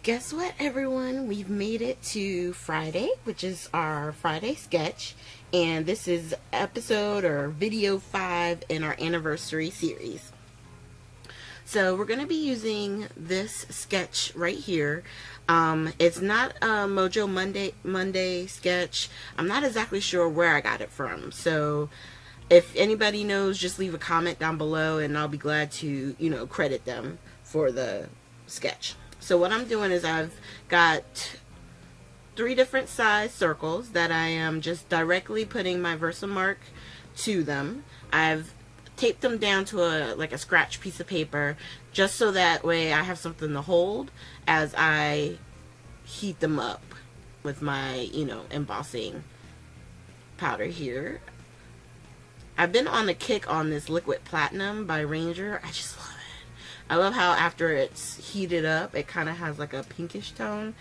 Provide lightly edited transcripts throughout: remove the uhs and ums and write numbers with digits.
Guess what, everyone? We've made it to Friday, which is our Friday sketch, and this is episode or video 5 in our anniversary series. So we're going to be using this sketch right here. It's not a Mojo Monday sketch. I'm not exactly sure where I got it from, so if anybody knows, just leave a comment down below and I'll be glad to, credit them for the sketch. So what I'm doing is I've got 3 different size circles that I am just directly putting my Versamark to them. I've taped them down to a scratch piece of paper just so that way I have something to hold as I heat them up with my, embossing powder here. I've been on a kick on this liquid platinum by Ranger. I just love it. I love how after it's heated up, it kind of has like a pinkish tone.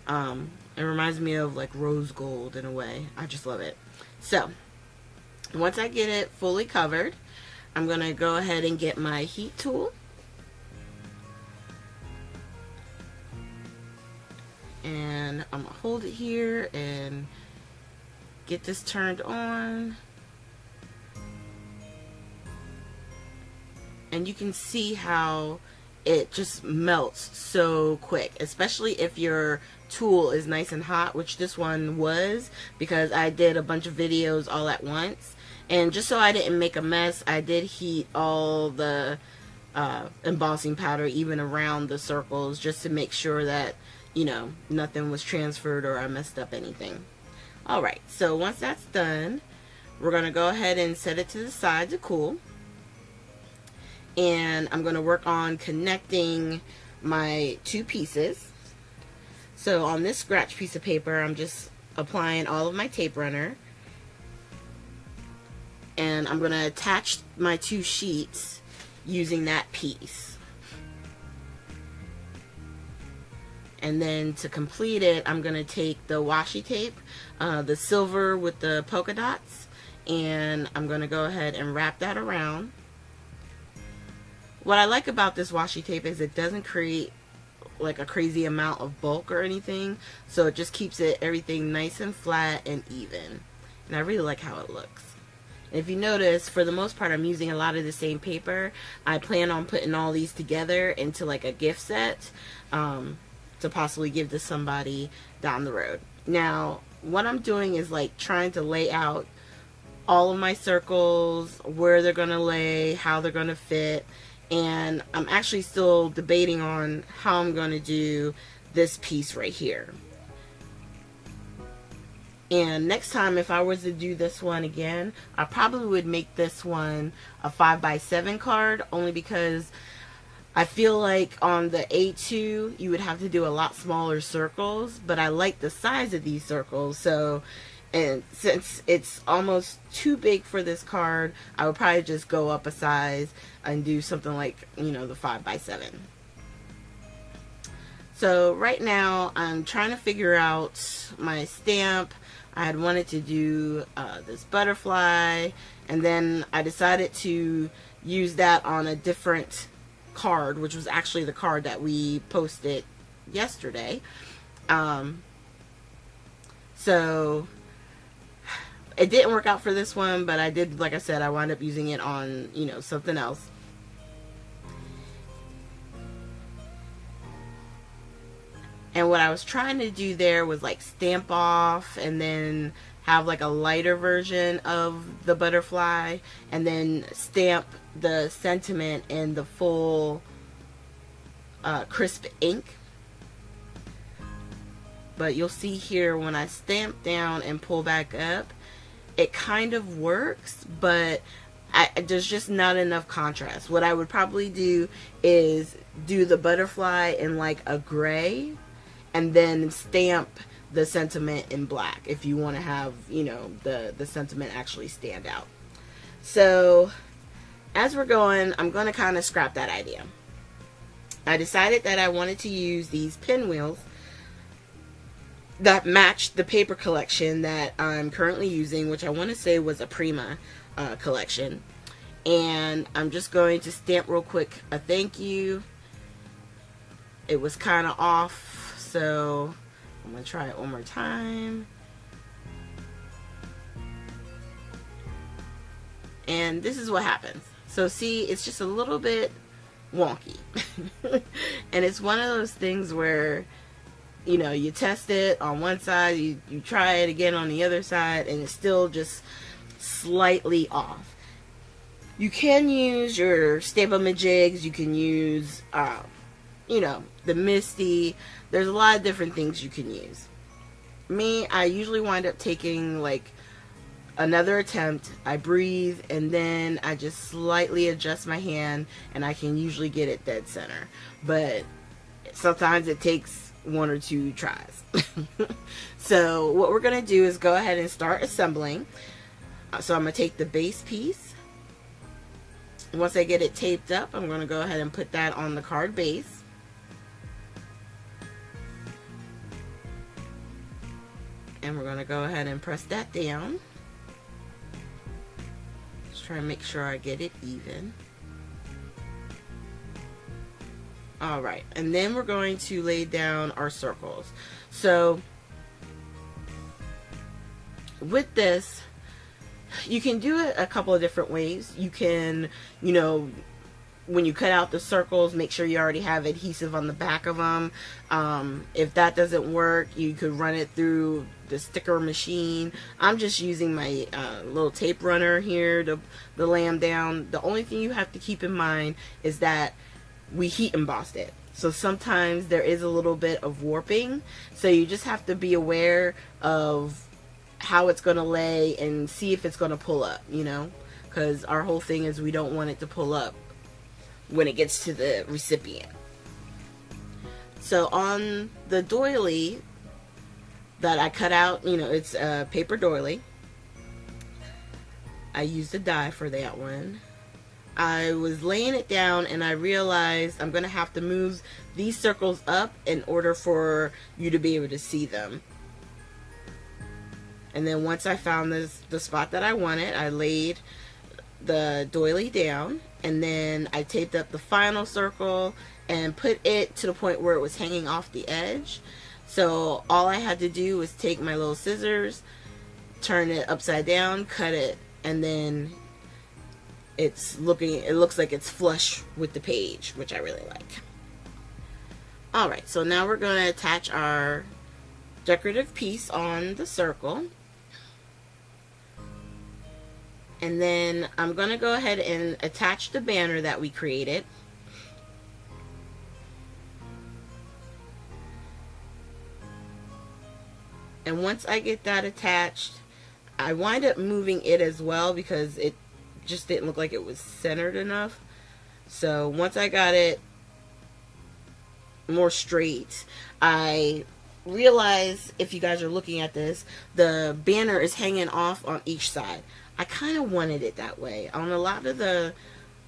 It reminds me of like rose gold in a way. I just love it. So, once I get it fully covered, I'm going to go ahead and get my heat tool. And I'm going to hold it here and get this turned on. And you can see how it just melts so quick, especially if your tool is nice and hot, which this one was, because I did a bunch of videos all at once. And just so I didn't make a mess, I did heat all the embossing powder even around the circles just to make sure that, nothing was transferred or I messed up anything. Alright, so once that's done, we're going to go ahead and set it to the side to cool. And I'm going to work on connecting my 2 pieces. So on this scratch piece of paper, I'm just applying all of my tape runner. And I'm going to attach my 2 sheets using that piece. And then to complete it, I'm going to take the washi tape, the silver with the polka dots, and I'm going to go ahead and wrap that around. What I like about this washi tape is it doesn't create like a crazy amount of bulk or anything, so it just keeps everything nice and flat and even. And I really like how it looks. And if you notice, for the most part, I'm using a lot of the same paper. I plan on putting all these together into like a gift set to possibly give to somebody down the road. Now, what I'm doing is like trying to lay out all of my circles, where they're going to lay, how they're going to fit. And I'm actually still debating on how I'm going to do this piece right here. And next time, if I was to do this one again, I probably would make this one a 5x7 card, only because I feel like on the A2 you would have to do a lot smaller circles, but I like the size of these circles, so and since it's almost too big for this card, I would probably just go up a size and do something like, the 5x7. So right now I'm trying to figure out my stamp. I had wanted to do this butterfly, and then I decided to use that on a different card, which was actually the card that we posted yesterday. So it didn't work out for this one, but I did, like I said, I wound up using it on, something else. And what I was trying to do there was like stamp off and then have like a lighter version of the butterfly and then stamp the sentiment in the full crisp ink. But you'll see here when I stamp down and pull back up, it kind of works, but there's just not enough contrast. What I would probably do is do the butterfly in like a gray and then stamp the sentiment in black if you want to have, the sentiment actually stand out. So as we're going, I'm going to kind of scrap that idea. I decided that I wanted to use these pinwheels that matched the paper collection that I'm currently using, which I want to say was a Prima collection. And I'm just going to stamp real quick a thank you. It was kind of off, So I'm going to try it one more time. And this is what happens. So see, it's just a little bit wonky. And it's one of those things where, you know, you test it on one side, you try it again on the other side, and it's still just slightly off. You can use your Staple-Majigs, you can use, you know, the Misty. There's a lot of different things you can use. Me, I usually wind up taking like another attempt. I breathe, and then I just slightly adjust my hand, and I can usually get it dead center. But sometimes it takes one or two tries. So what we're going to do is go ahead and start assembling. So I'm going to take the base piece. Once I get it taped up, I'm going to go ahead and put that on the card base. And we're going to go ahead and press that down. Just try to make sure I get it even. Alright, and then we're going to lay down our circles. So with this, you can do it a couple of different ways. You can, you know, when you cut out the circles, make sure you already have adhesive on the back of them. If that doesn't work, you could run it through the sticker machine. I'm just using my little tape runner here to lay them down. The only thing you have to keep in mind is that we heat embossed it. So sometimes there is a little bit of warping. So you just have to be aware of how it's going to lay and see if it's going to pull up, you know, because our whole thing is we don't want it to pull up when it gets to the recipient. So on the doily that I cut out, you know, it's a paper doily. I used a die for that one. I was laying it down and I realized I'm going to have to move these circles up in order for you to be able to see them. And then once I found the spot that I wanted, I laid the doily down, and then I taped up the final circle and put it to the point where it was hanging off the edge. So all I had to do was take my little scissors, turn it upside down, cut it, and then it looks like it's flush with the page, which I really like. Alright, so now we're going to attach our decorative piece on the circle. And then I'm going to go ahead and attach the banner that we created. And once I get that attached, I wind up moving it as well because it just didn't look like it was centered enough. So once I got it more straight, I realized, if you guys are looking at this, the banner is hanging off on each side. I kind of wanted it that way. On a lot of the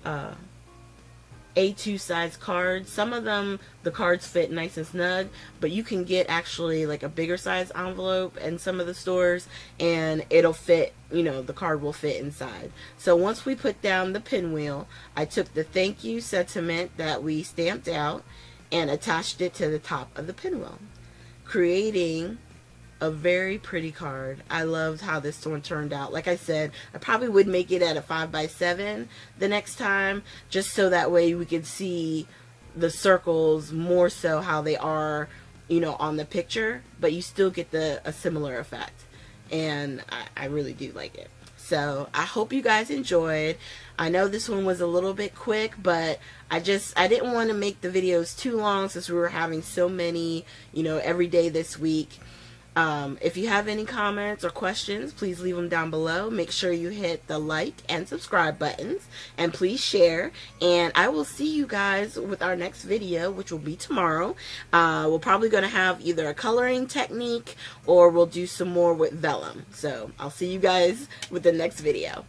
A2 size cards, some of them, the cards fit nice and snug, but you can get actually like a bigger size envelope in some of the stores, and it'll fit, you know, the card will fit inside. So once we put down the pinwheel, I took the thank you sentiment that we stamped out and attached it to the top of the pinwheel, creating a very pretty card. I loved how this one turned out. Like I said, I probably would make it at a 5x7 the next time, just so that way we could see the circles more so how they are, you know, on the picture, but you still get a similar effect. And I really do like it. So I hope you guys enjoyed. I know this one was a little bit quick, but I didn't want to make the videos too long since we were having so many, you know, every day this week. If you have any comments or questions, please leave them down below. Make sure you hit the like and subscribe buttons, and please share. And I will see you guys with our next video, which will be tomorrow. We're probably going to have either a coloring technique or we'll do some more with vellum. So I'll see you guys with the next video.